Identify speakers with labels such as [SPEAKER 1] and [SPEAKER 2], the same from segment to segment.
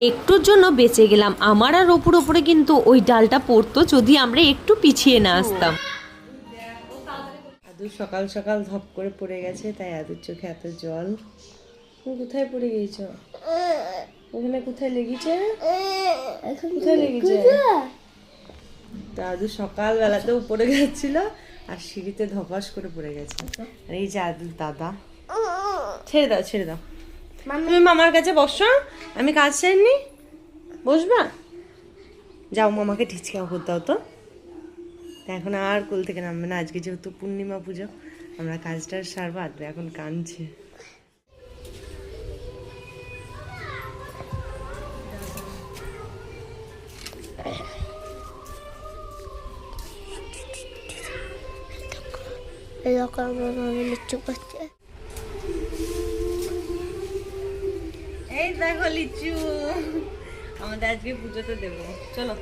[SPEAKER 1] একটুর জন্য বেঁচে গেলাম। আমার আর ওপরে কিন্তু ওই ডালটা পড়তো যদি আমরা একটু পিছিয়ে না আসতাম।
[SPEAKER 2] আদু সকাল সকাল ধপ করে পড়ে গেছে, তাই আদুর চোখে এত জল। তুমি কোথায় পড়ে গিয়েছ? ওখানে কোথায় লেগেছে? কোথায় লেগেছে? তা আদু সকালবেলাতেও পড়ে গেছিল আর সিঁড়িতে ধপাস করে পড়ে গেছে। আর এই যে আদুর দাদা। ছেড়ে দাও ছেড়ে দাও, তুমি মামার কাছে বসো, আমি কাজ চাইনি। বসবা? যাও মামাকে ঠিচকে ওষুধ দাও তো। এখন আর কোল থেকে নামবে না, আজকে যেহেতু পূর্ণিমা পুজো, আমরা কাজটা সারবো। আদু এখন কাঁদছে। এই দেখো লিচু, আমাদের আজকে পুজোতে দেবো, চলো।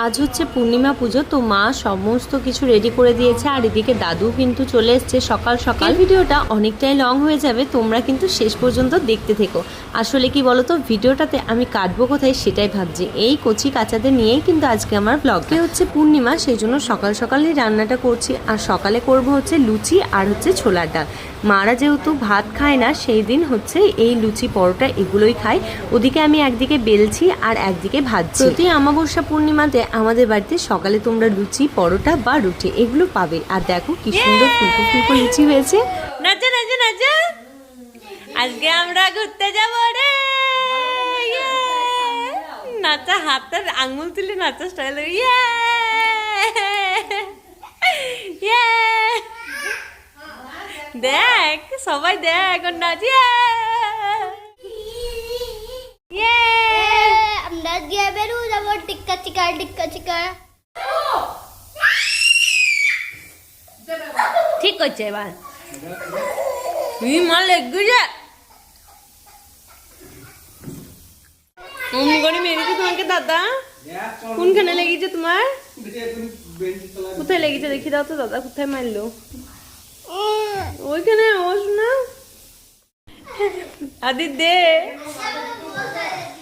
[SPEAKER 1] আজ হচ্ছে পূর্ণিমা পুজো, তো মা সমস্ত কিছু রেডি করে দিয়েছে আর এদিকে দাদু কিন্তু চলে এসছে সকাল সকাল। ভিডিওটা অনেকটাই লং হয়ে যাবে, তোমরা কিন্তু শেষ পর্যন্ত দেখতে থেকো। আসলে কি বলতো, ভিডিওটাতে আমি কাটবো কোথায় সেটাই ভাবছি। এই কচি কাচাদের নিয়েই কিন্তু আজকে আমার ব্লগে হচ্ছে পূর্ণিমা, সেই জন্য সকাল সকালই রান্নাটা করছি। আর সকালে করব হচ্ছে লুচি আর হচ্ছে ছোলার ডাল। মারা যেহেতু ভাত খায় না, সেই দিন হচ্ছে এই লুচি পরোটা এগুলোই খায়। ওদিকে আমি একদিকে বেলছি আর একদিকে ভাজছি। প্রতি অমাবস্যা পূর্ণিমাতে আমাদের বাড়িতে সকালে তোমরা লুচি পরোটা বা রুটি এগুলো পাবে। আর দেখো কি সুন্দর ফুলকো ফুলকো লুচি হয়েছে।
[SPEAKER 2] নাচা নাচা নাচা, আজকে আমরা ঘুরতে যাব রে। নাচা, হাতের আঙুল তুলে নাচা স্টাইল। দেখ সবাই দেখ ওর নাচ।
[SPEAKER 3] আমরা গিয়ে বেরু যাবো টিক্কা চিকা টিক্কা চিকা।
[SPEAKER 2] ঠিক করছে এবার। মা লেগে অমনি করে মেরেছে তোমাকে দাদা। কোনখানে লেগেছে তোমার? কোথায় লেগেছে দেখি দাও তো দাদা, কোথায় মারলো? ওইখানে ওস না আদি দে।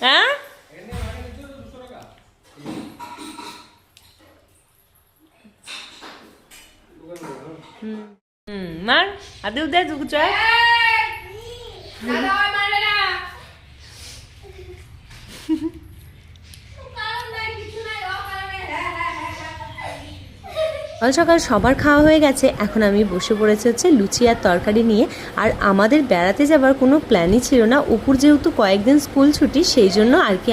[SPEAKER 2] হ্যাঁ মার আদি দে দুঃখ চায়।
[SPEAKER 1] সকাল সকাল সবার খাওয়া হয়ে গেছে, এখন আমি বসে পড়েছি হচ্ছে লুচি আর তরকারি নিয়ে। আর আমাদের বেড়াতে যাবার কোনো প্ল্যানই ছিল না, উপর যেহেতু কয়েকদিন স্কুল ছুটি, সেই জন্য আর কি